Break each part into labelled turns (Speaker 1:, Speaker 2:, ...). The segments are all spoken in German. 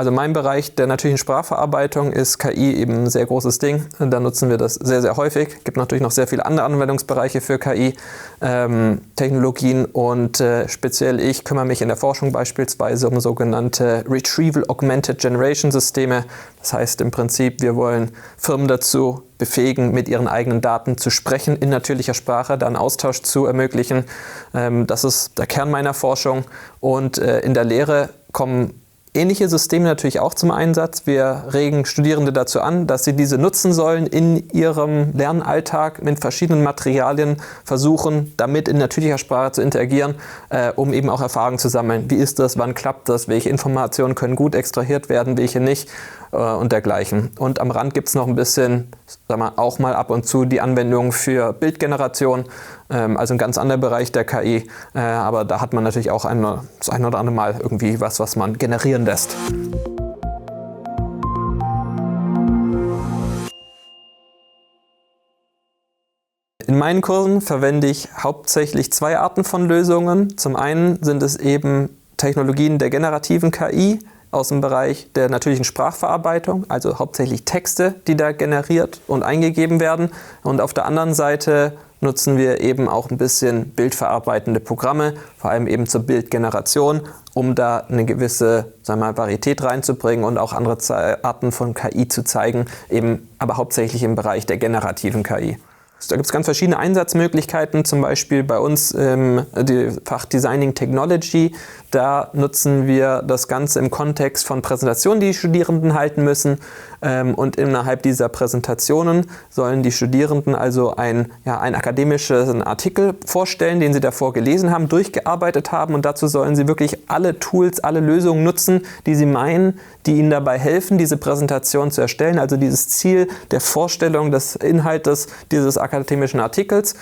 Speaker 1: Also mein Bereich der natürlichen Sprachverarbeitung ist KI eben ein sehr großes Ding. Da nutzen wir das sehr, sehr häufig. Es gibt natürlich noch sehr viele andere Anwendungsbereiche für KI-Technologien und speziell ich kümmere mich in der Forschung beispielsweise um sogenannte Retrieval Augmented Generation Systeme. Das heißt im Prinzip, wir wollen Firmen dazu befähigen, mit ihren eigenen Daten zu sprechen, in natürlicher Sprache, da einen Austausch zu ermöglichen. Das ist der Kern meiner Forschung und in der Lehre kommen ähnliche Systeme natürlich auch zum Einsatz. Wir regen Studierende dazu an, dass sie diese nutzen sollen in ihrem Lernalltag mit verschiedenen Materialien, versuchen damit in natürlicher Sprache zu interagieren, um eben auch Erfahrungen zu sammeln. Wie ist das, wann klappt das, welche Informationen können gut extrahiert werden, welche nicht und dergleichen. Und am Rand gibt es noch ein bisschen, auch mal ab und zu die Anwendung für Bildgeneration, also ein ganz anderer Bereich der KI, aber da hat man natürlich auch das ein oder andere Mal irgendwie was man generieren lässt. In meinen Kursen verwende ich hauptsächlich zwei Arten von Lösungen. Zum einen sind es eben Technologien der generativen KI aus dem Bereich der natürlichen Sprachverarbeitung, also hauptsächlich Texte, die da generiert und eingegeben werden. Und auf der anderen Seite nutzen wir eben auch ein bisschen bildverarbeitende Programme, vor allem eben zur Bildgeneration, um da eine gewisse, Varietät reinzubringen und auch andere Arten von KI zu zeigen, eben aber hauptsächlich im Bereich der generativen KI. Da gibt es ganz verschiedene Einsatzmöglichkeiten, zum Beispiel bei uns im Fach Designing Technology. Da nutzen wir das Ganze im Kontext von Präsentationen, die Studierenden halten müssen. Und innerhalb dieser Präsentationen sollen die Studierenden also einen akademischen Artikel vorstellen, den sie davor gelesen haben, durchgearbeitet haben. Und dazu sollen sie wirklich alle Tools, alle Lösungen nutzen, die sie meinen, die ihnen dabei helfen, diese Präsentation zu erstellen. Also dieses Ziel der Vorstellung des Inhaltes dieses akademischen Artikels.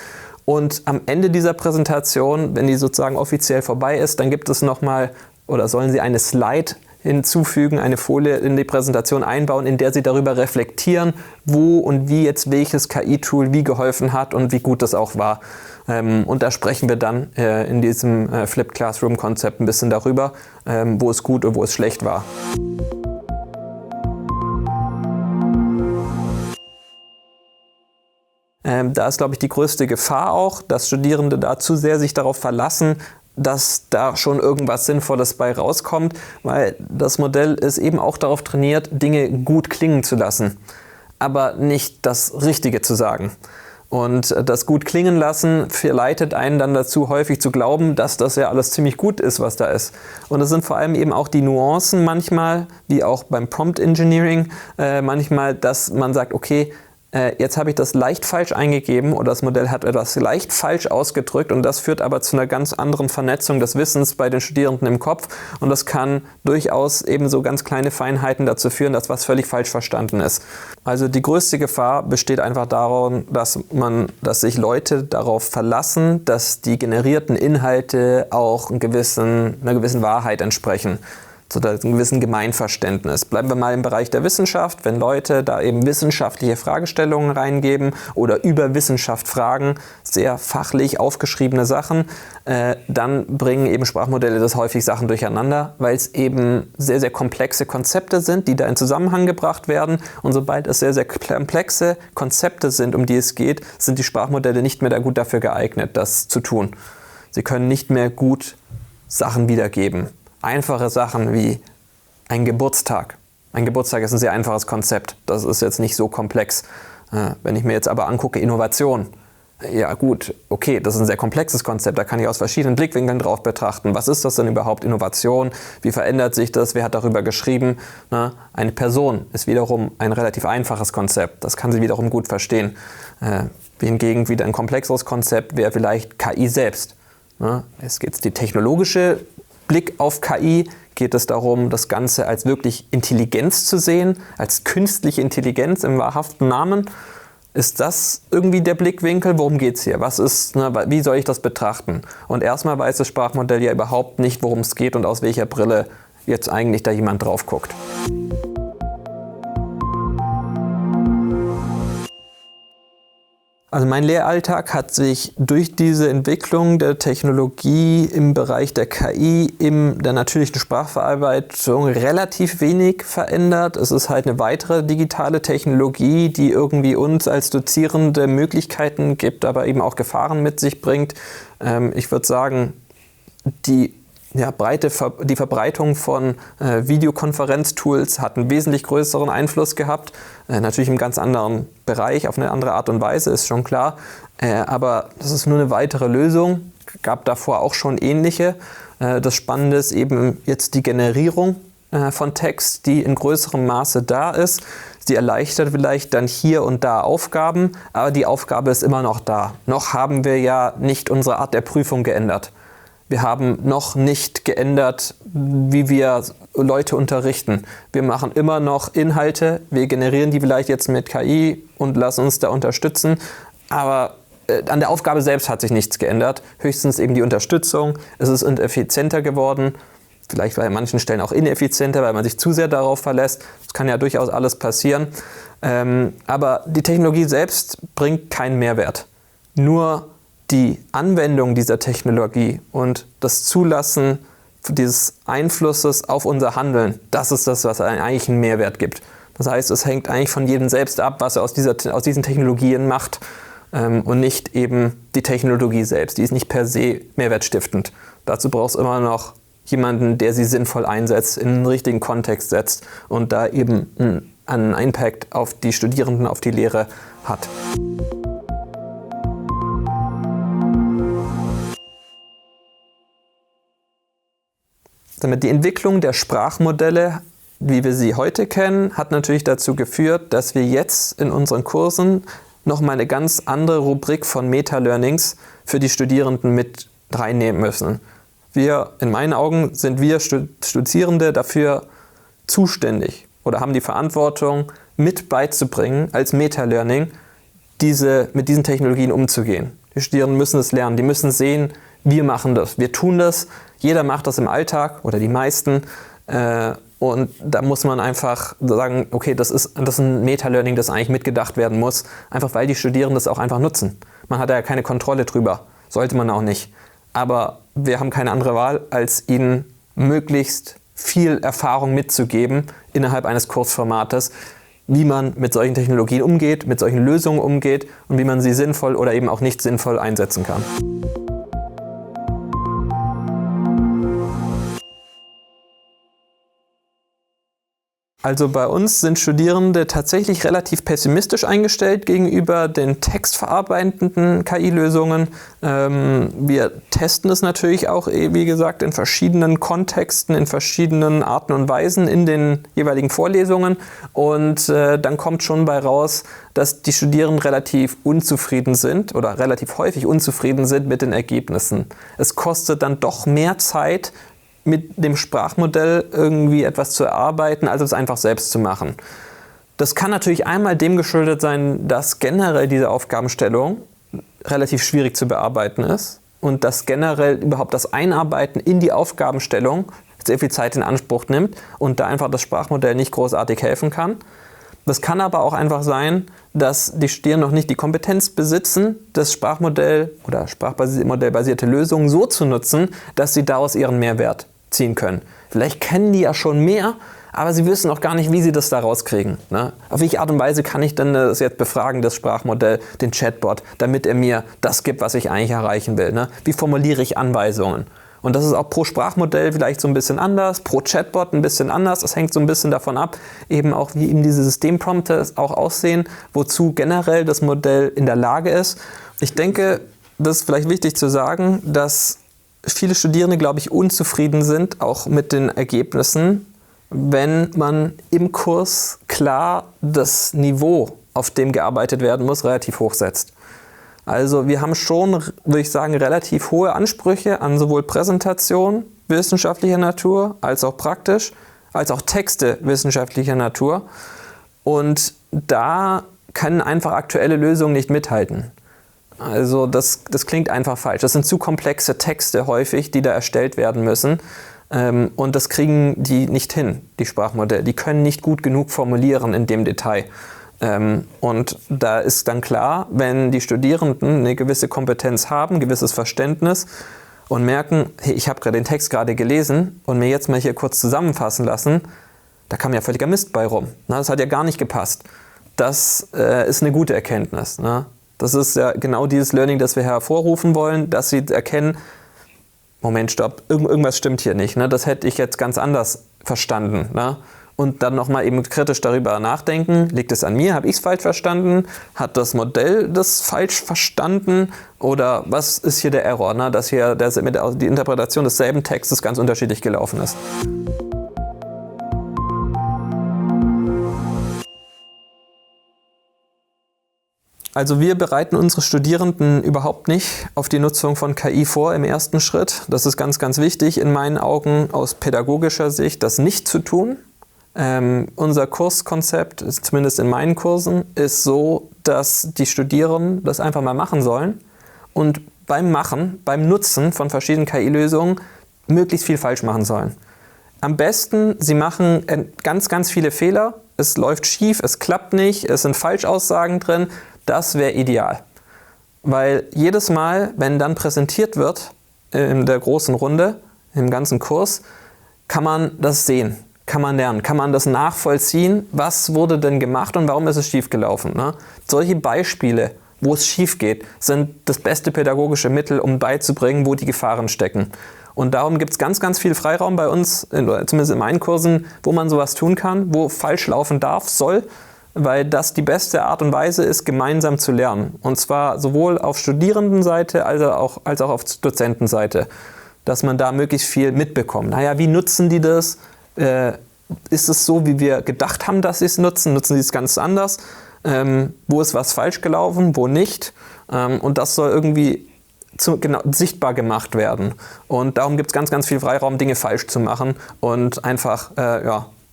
Speaker 1: Und am Ende dieser Präsentation, wenn die sozusagen offiziell vorbei ist, dann gibt es nochmal oder sollen sie eine Slide hinzufügen, eine Folie in die Präsentation einbauen, in der sie darüber reflektieren, wo und wie jetzt welches KI-Tool wie geholfen hat und wie gut das auch war. Und da sprechen wir dann in diesem Flipped Classroom-Konzept ein bisschen darüber, wo es gut und wo es schlecht war. Da ist, glaube ich, die größte Gefahr auch, dass Studierende da zu sehr sich darauf verlassen, dass da schon irgendwas Sinnvolles bei rauskommt, weil das Modell ist eben auch darauf trainiert, Dinge gut klingen zu lassen, aber nicht das Richtige zu sagen. Und das gut klingen lassen verleitet einen dann dazu, häufig zu glauben, dass das ja alles ziemlich gut ist, was da ist. Und es sind vor allem eben auch die Nuancen manchmal, wie auch beim Prompt Engineering, manchmal, dass man sagt, okay, jetzt habe ich das leicht falsch eingegeben oder das Modell hat etwas leicht falsch ausgedrückt und das führt aber zu einer ganz anderen Vernetzung des Wissens bei den Studierenden im Kopf und das kann durchaus eben so ganz kleine Feinheiten dazu führen, dass was völlig falsch verstanden ist. Also die größte Gefahr besteht einfach darin, dass sich Leute darauf verlassen, dass die generierten Inhalte auch einer gewissen Wahrheit entsprechen. Zu einem gewissen Gemeinverständnis. Bleiben wir mal im Bereich der Wissenschaft. Wenn Leute da eben wissenschaftliche Fragestellungen reingeben oder über Wissenschaft fragen, sehr fachlich aufgeschriebene Sachen, dann bringen eben Sprachmodelle das häufig Sachen durcheinander, weil es eben sehr, sehr komplexe Konzepte sind, die da in Zusammenhang gebracht werden. Und sobald es sehr, sehr komplexe Konzepte sind, um die es geht, sind die Sprachmodelle nicht mehr gut dafür geeignet, das zu tun. Sie können nicht mehr gut Sachen wiedergeben. Einfache Sachen wie ein Geburtstag. Ein Geburtstag ist ein sehr einfaches Konzept. Das ist jetzt nicht so komplex. Wenn ich mir jetzt aber angucke, Innovation. Ja gut, okay, das ist ein sehr komplexes Konzept. Da kann ich aus verschiedenen Blickwinkeln drauf betrachten. Was ist das denn überhaupt, Innovation? Wie verändert sich das? Wer hat darüber geschrieben? Eine Person ist wiederum ein relativ einfaches Konzept. Das kann sie wiederum gut verstehen. Hingegen wieder ein komplexeres Konzept wäre vielleicht KI selbst. Es geht die technologische Blick auf KI, geht es darum, das Ganze als wirklich Intelligenz zu sehen, als künstliche Intelligenz im wahrhaften Namen. Ist das irgendwie der Blickwinkel? Worum geht es hier? Wie soll ich das betrachten? Und erstmal weiß das Sprachmodell ja überhaupt nicht, worum es geht und aus welcher Brille jetzt eigentlich da jemand drauf guckt. Also mein Lehralltag hat sich durch diese Entwicklung der Technologie im Bereich der KI, der natürlichen Sprachverarbeitung relativ wenig verändert. Es ist halt eine weitere digitale Technologie, die irgendwie uns als Dozierende Möglichkeiten gibt, aber eben auch Gefahren mit sich bringt. Ich würde sagen, die Verbreitung von Videokonferenztools hat einen wesentlich größeren Einfluss gehabt. Natürlich im ganz anderen Bereich, auf eine andere Art und Weise, ist schon klar. Aber das ist nur eine weitere Lösung. Gab davor auch schon ähnliche. Das Spannende ist eben jetzt die Generierung von Text, die in größerem Maße da ist. Sie erleichtert vielleicht dann hier und da Aufgaben, aber die Aufgabe ist immer noch da. Noch haben wir ja nicht unsere Art der Prüfung geändert. Wir haben noch nicht geändert, wie wir Leute unterrichten. Wir machen immer noch Inhalte, wir generieren die vielleicht jetzt mit KI und lassen uns da unterstützen, aber an der Aufgabe selbst hat sich nichts geändert, höchstens eben die Unterstützung. Es ist effizienter geworden, vielleicht bei manchen Stellen auch ineffizienter, weil man sich zu sehr darauf verlässt. Das kann ja durchaus alles passieren, aber die Technologie selbst bringt keinen Mehrwert. Nur die Anwendung dieser Technologie und das Zulassen dieses Einflusses auf unser Handeln, das ist das, was eigentlich einen Mehrwert gibt. Das heißt, es hängt eigentlich von jedem selbst ab, was er aus diesen Technologien macht und nicht eben die Technologie selbst. Die ist nicht per se mehrwertstiftend. Dazu braucht es immer noch jemanden, der sie sinnvoll einsetzt, in einen richtigen Kontext setzt und da eben einen Impact auf die Studierenden, auf die Lehre hat. Damit die Entwicklung der Sprachmodelle, wie wir sie heute kennen, hat natürlich dazu geführt, dass wir jetzt in unseren Kursen nochmal eine ganz andere Rubrik von Meta-Learnings für die Studierenden mit reinnehmen müssen. In meinen Augen sind wir Studierende dafür zuständig oder haben die Verantwortung, mit beizubringen, als Meta-Learning, mit diesen Technologien umzugehen. Die Studierenden müssen es lernen, die müssen sehen, wir machen das, wir tun das. Jeder macht das im Alltag oder die meisten und da muss man einfach sagen, okay, das ist ein Meta-Learning, das eigentlich mitgedacht werden muss, einfach weil die Studierenden das auch einfach nutzen. Man hat ja keine Kontrolle drüber, sollte man auch nicht. Aber wir haben keine andere Wahl, als ihnen möglichst viel Erfahrung mitzugeben innerhalb eines Kursformates, wie man mit solchen Technologien umgeht, mit solchen Lösungen umgeht und wie man sie sinnvoll oder eben auch nicht sinnvoll einsetzen kann. Also bei uns sind Studierende tatsächlich relativ pessimistisch eingestellt gegenüber den textverarbeitenden KI-Lösungen. Wir testen es natürlich auch, wie gesagt, in verschiedenen Kontexten, in verschiedenen Arten und Weisen in den jeweiligen Vorlesungen. Und dann kommt schon bei raus, dass die Studierenden relativ unzufrieden sind oder relativ häufig unzufrieden sind mit den Ergebnissen. Es kostet dann doch mehr Zeit, mit dem Sprachmodell irgendwie etwas zu erarbeiten, als es einfach selbst zu machen. Das kann natürlich einmal dem geschuldet sein, dass generell diese Aufgabenstellung relativ schwierig zu bearbeiten ist und dass generell überhaupt das Einarbeiten in die Aufgabenstellung sehr viel Zeit in Anspruch nimmt und da einfach das Sprachmodell nicht großartig helfen kann. Das kann aber auch einfach sein, dass die Studierenden noch nicht die Kompetenz besitzen, das Sprachmodell oder sprachmodellbasierte Lösungen so zu nutzen, dass sie daraus ihren Mehrwert ziehen können. Vielleicht kennen die ja schon mehr, aber sie wissen auch gar nicht, wie sie das da rauskriegen. Ne? Auf welche Art und Weise kann ich denn das jetzt befragen, das Sprachmodell, den Chatbot, damit er mir das gibt, was ich eigentlich erreichen will? Ne? Wie formuliere ich Anweisungen? Und das ist auch pro Sprachmodell vielleicht so ein bisschen anders, pro Chatbot ein bisschen anders. Das hängt so ein bisschen davon ab, eben auch wie eben diese Systemprompter auch aussehen, wozu generell das Modell in der Lage ist. Ich denke, das ist vielleicht wichtig zu sagen, dass viele Studierende, glaube ich, unzufrieden sind, auch mit den Ergebnissen, wenn man im Kurs klar das Niveau, auf dem gearbeitet werden muss, relativ hoch setzt. Also wir haben schon, würde ich sagen, relativ hohe Ansprüche an sowohl Präsentation wissenschaftlicher Natur, als auch praktisch, als auch Texte wissenschaftlicher Natur. Und da können einfach aktuelle Lösungen nicht mithalten. Also das klingt einfach falsch. Das sind zu komplexe Texte häufig, die da erstellt werden müssen. Und das kriegen die nicht hin, die Sprachmodelle. Die können nicht gut genug formulieren in dem Detail. Und da ist dann klar, wenn die Studierenden eine gewisse Kompetenz haben, ein gewisses Verständnis und merken, hey, ich habe gerade den Text gerade gelesen und mir jetzt mal hier kurz zusammenfassen lassen, da kam ja völliger Mist bei rum. Das hat ja gar nicht gepasst. Das ist eine gute Erkenntnis. Das ist ja genau dieses Learning, das wir hervorrufen wollen, dass sie erkennen, Moment, stopp, irgendwas stimmt hier nicht. Das hätte ich jetzt ganz anders verstanden. Und dann nochmal eben kritisch darüber nachdenken, liegt es an mir, habe ich es falsch verstanden, hat das Modell das falsch verstanden oder was ist hier der Error, dass hier die Interpretation desselben Textes ganz unterschiedlich gelaufen ist. Also wir bereiten unsere Studierenden überhaupt nicht auf die Nutzung von KI vor im ersten Schritt. Das ist ganz, ganz wichtig in meinen Augen aus pädagogischer Sicht, das nicht zu tun. Unser Kurskonzept, zumindest in meinen Kursen, ist so, dass die Studierenden das einfach mal machen sollen und beim Machen, beim Nutzen von verschiedenen KI-Lösungen möglichst viel falsch machen sollen. Am besten, sie machen ganz, ganz viele Fehler, es läuft schief, es klappt nicht, es sind Falschaussagen drin, das wäre ideal. Weil jedes Mal, wenn dann präsentiert wird in der großen Runde, im ganzen Kurs, kann man das sehen. Kann man lernen, kann man das nachvollziehen, was wurde denn gemacht und warum ist es schiefgelaufen. Solche Beispiele, wo es schief geht, sind das beste pädagogische Mittel, um beizubringen, wo die Gefahren stecken. Und darum gibt es ganz, ganz viel Freiraum bei uns, zumindest in meinen Kursen, wo man sowas tun kann, wo falsch laufen darf, soll, weil das die beste Art und Weise ist, gemeinsam zu lernen. Und zwar sowohl auf Studierendenseite als auch auf Dozentenseite, dass man da möglichst viel mitbekommt. Wie nutzen die das? Ist es so, wie wir gedacht haben, dass sie es nutzen? Nutzen sie es ganz anders? Wo ist was falsch gelaufen, wo nicht? Und das soll irgendwie sichtbar gemacht werden. Und darum gibt es ganz, ganz viel Freiraum, Dinge falsch zu machen und einfach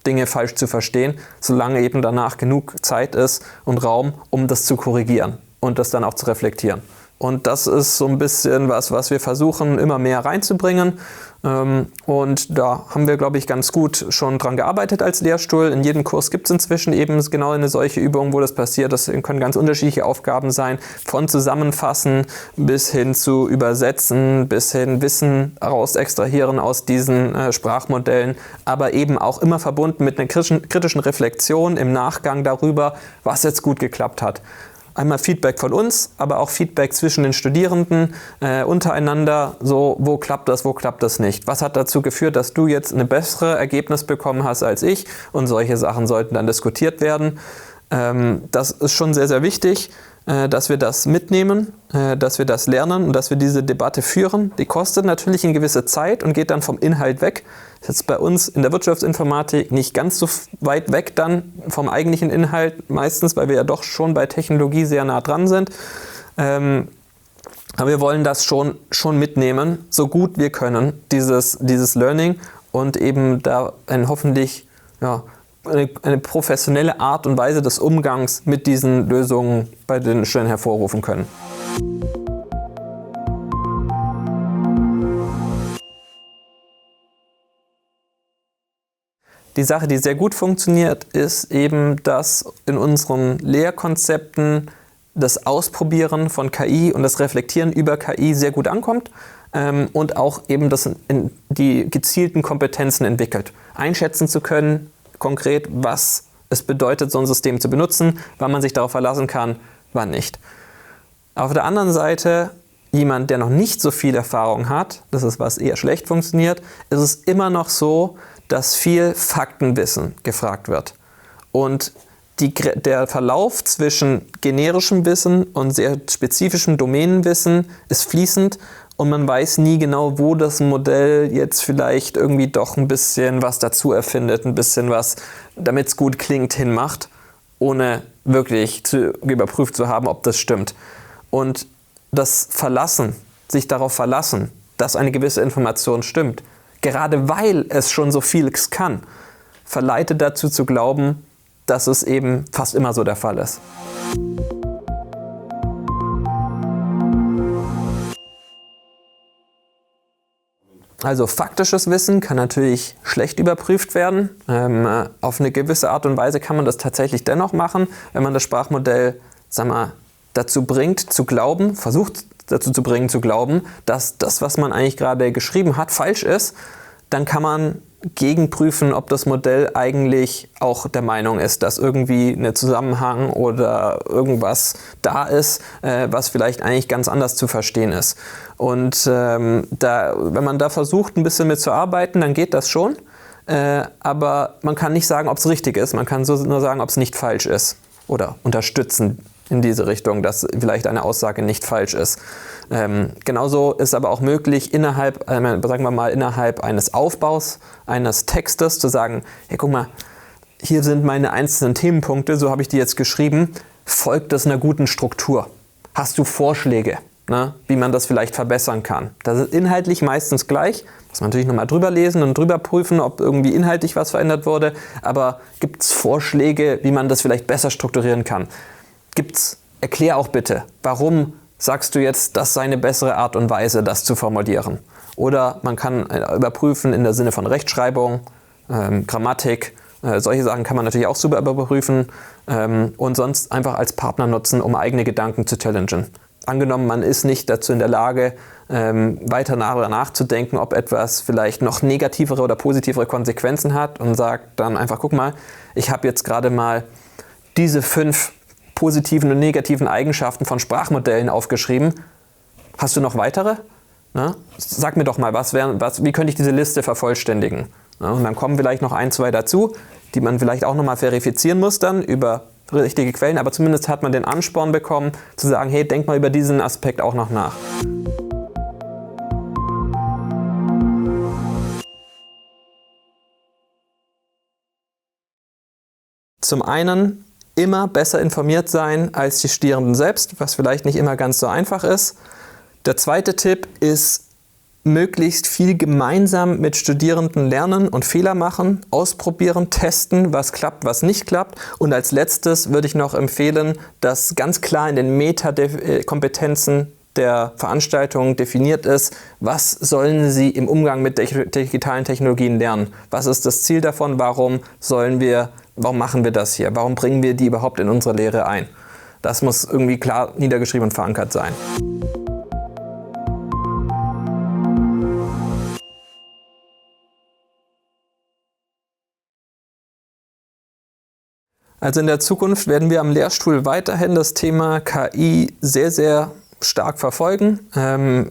Speaker 1: Dinge falsch zu verstehen, solange eben danach genug Zeit ist und Raum, um das zu korrigieren und das dann auch zu reflektieren. Und das ist so ein bisschen was wir versuchen, immer mehr reinzubringen. Und da haben wir, glaube ich, ganz gut schon dran gearbeitet als Lehrstuhl. In jedem Kurs gibt es inzwischen eben genau eine solche Übung, wo das passiert. Das können ganz unterschiedliche Aufgaben sein, von Zusammenfassen bis hin zu Übersetzen, bis hin Wissen extrahieren aus diesen Sprachmodellen, aber eben auch immer verbunden mit einer kritischen Reflexion im Nachgang darüber, was jetzt gut geklappt hat. Einmal Feedback von uns, aber auch Feedback zwischen den Studierenden untereinander, so wo klappt das nicht. Was hat dazu geführt, dass du jetzt ein besseres Ergebnis bekommen hast als ich? Und solche Sachen sollten dann diskutiert werden. Das ist schon sehr, sehr wichtig, dass wir das mitnehmen, dass wir das lernen und dass wir diese Debatte führen. Die kostet natürlich eine gewisse Zeit und geht dann vom Inhalt weg. Das ist jetzt bei uns in der Wirtschaftsinformatik nicht ganz so weit weg dann vom eigentlichen Inhalt, meistens, weil wir ja doch schon bei Technologie sehr nah dran sind. Aber wir wollen das schon mitnehmen, so gut wir können, dieses Learning und eben da hoffentlich eine professionelle Art und Weise des Umgangs mit diesen Lösungen bei den Studenten hervorrufen können. Die Sache, die sehr gut funktioniert, ist eben, dass in unseren Lehrkonzepten das Ausprobieren von KI und das Reflektieren über KI sehr gut ankommt und auch eben das in die gezielten Kompetenzen entwickelt. Einschätzen zu können, konkret, was es bedeutet, so ein System zu benutzen, wann man sich darauf verlassen kann, wann nicht. Auf der anderen Seite, jemand, der noch nicht so viel Erfahrung hat, das ist was eher schlecht funktioniert, ist es immer noch so, dass viel Faktenwissen gefragt wird. Und der Verlauf zwischen generischem Wissen und sehr spezifischem Domänenwissen ist fließend und man weiß nie genau, wo das Modell jetzt vielleicht irgendwie doch ein bisschen was dazu erfindet, ein bisschen was, damit es gut klingt, hinmacht, ohne wirklich überprüft zu haben, ob das stimmt. Und das sich darauf verlassen, dass eine gewisse Information stimmt, gerade weil es schon so vieles kann, verleitet dazu zu glauben, dass es eben fast immer so der Fall ist. Also faktisches Wissen kann natürlich schlecht überprüft werden. Auf eine gewisse Art und Weise kann man das tatsächlich dennoch machen, wenn man das Sprachmodell, dazu bringt zu glauben, versucht dazu zu bringen zu glauben, dass das, was man eigentlich gerade geschrieben hat, falsch ist. Dann kann man gegenprüfen, ob das Modell eigentlich auch der Meinung ist, dass irgendwie ein Zusammenhang oder irgendwas da ist, was vielleicht eigentlich ganz anders zu verstehen ist. Und wenn man da versucht, ein bisschen mit zu arbeiten, dann geht das schon. Aber man kann nicht sagen, ob es richtig ist. Man kann nur sagen, ob es nicht falsch ist. Oder unterstützen in diese Richtung, dass vielleicht eine Aussage nicht falsch ist. Genauso ist aber auch möglich, innerhalb eines Aufbaus eines Textes zu sagen, hey, guck mal, hier sind meine einzelnen Themenpunkte, so habe ich die jetzt geschrieben, folgt das einer guten Struktur? Hast du Vorschläge, wie man das vielleicht verbessern kann? Das ist inhaltlich meistens gleich, muss man natürlich nochmal drüber lesen und drüber prüfen, ob irgendwie inhaltlich was verändert wurde, aber gibt es Vorschläge, wie man das vielleicht besser strukturieren kann? Erklär auch bitte, warum sagst du jetzt, das sei eine bessere Art und Weise, das zu formulieren? Oder man kann überprüfen in der Sinne von Rechtschreibung, Grammatik, solche Sachen kann man natürlich auch super überprüfen und sonst einfach als Partner nutzen, um eigene Gedanken zu challengen. Angenommen, man ist nicht dazu in der Lage, weiter nachzudenken, ob etwas vielleicht noch negativere oder positivere Konsequenzen hat und sagt dann einfach, guck mal, ich habe jetzt gerade mal diese 5 positiven und negativen Eigenschaften von Sprachmodellen aufgeschrieben. Hast du noch weitere? Sag mir doch mal, wie könnte ich diese Liste vervollständigen? Und dann kommen vielleicht noch 1, 2 dazu, die man vielleicht auch nochmal verifizieren muss dann über richtige Quellen, aber zumindest hat man den Ansporn bekommen, zu sagen, hey, denk mal über diesen Aspekt auch noch nach. Zum einen immer besser informiert sein als die Studierenden selbst, was vielleicht nicht immer ganz so einfach ist. Der zweite Tipp ist, möglichst viel gemeinsam mit Studierenden lernen und Fehler machen, ausprobieren, testen, was klappt, was nicht klappt. Und als letztes würde ich noch empfehlen, dass ganz klar in den Metakompetenzen der Veranstaltung definiert ist, was sollen Sie im Umgang mit digitalen Technologien lernen? Was ist das Ziel davon? Warum machen wir das hier? Warum bringen wir die überhaupt in unsere Lehre ein? Das muss irgendwie klar niedergeschrieben und verankert sein. Also in der Zukunft werden wir am Lehrstuhl weiterhin das Thema KI sehr, sehr stark verfolgen,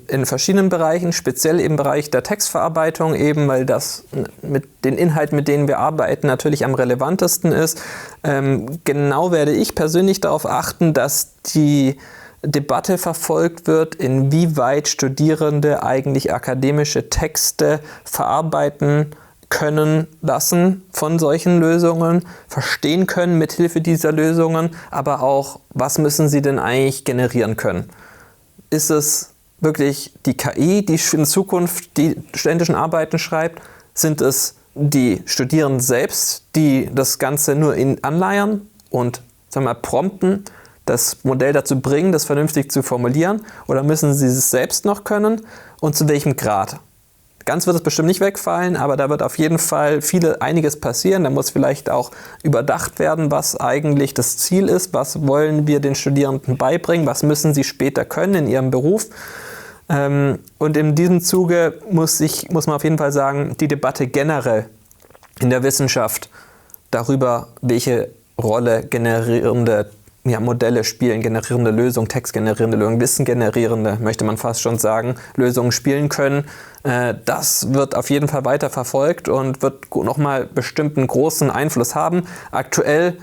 Speaker 1: in verschiedenen Bereichen, speziell im Bereich der Textverarbeitung eben, weil das mit den Inhalten, mit denen wir arbeiten, natürlich am relevantesten ist. Genau werde ich persönlich darauf achten, dass die Debatte verfolgt wird, inwieweit Studierende eigentlich akademische Texte verarbeiten können lassen von solchen Lösungen, verstehen können mithilfe dieser Lösungen, aber auch, was müssen sie denn eigentlich generieren können? Ist es wirklich die KI, die in Zukunft die studentischen Arbeiten schreibt? Sind es die Studierenden selbst, die das Ganze nur anleiern und prompten, das Modell dazu bringen, das vernünftig zu formulieren? Oder müssen sie es selbst noch können? Und zu welchem Grad? Ganz wird es bestimmt nicht wegfallen, aber da wird auf jeden Fall einiges passieren. Da muss vielleicht auch überdacht werden, was eigentlich das Ziel ist. Was wollen wir den Studierenden beibringen? Was müssen sie später können in ihrem Beruf? Und in diesem Zuge muss man auf jeden Fall sagen, die Debatte generell in der Wissenschaft darüber, welche Rolle generierende Modelle spielen, generierende Lösungen, textgenerierende Lösungen, wissengenerierende, möchte man fast schon sagen, Lösungen spielen können. Das wird auf jeden Fall weiter verfolgt und wird nochmal bestimmt einen großen Einfluss haben. Aktuell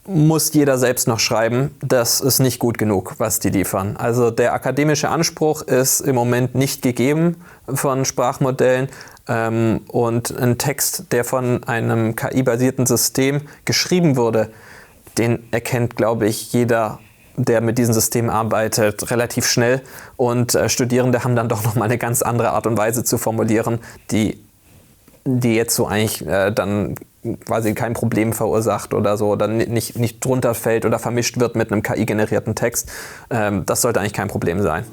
Speaker 1: muss jeder selbst noch schreiben, das ist nicht gut genug, was die liefern. Also der akademische Anspruch ist im Moment nicht gegeben von Sprachmodellen. Und ein Text, der von einem KI-basierten System geschrieben wurde, den erkennt, glaube ich, jeder, der mit diesem System arbeitet, relativ schnell. Und Studierende haben dann doch nochmal eine ganz andere Art und Weise zu formulieren, die jetzt so eigentlich dann quasi kein Problem verursacht oder so, oder nicht drunter fällt oder vermischt wird mit einem KI-generierten Text. Das sollte eigentlich kein Problem sein.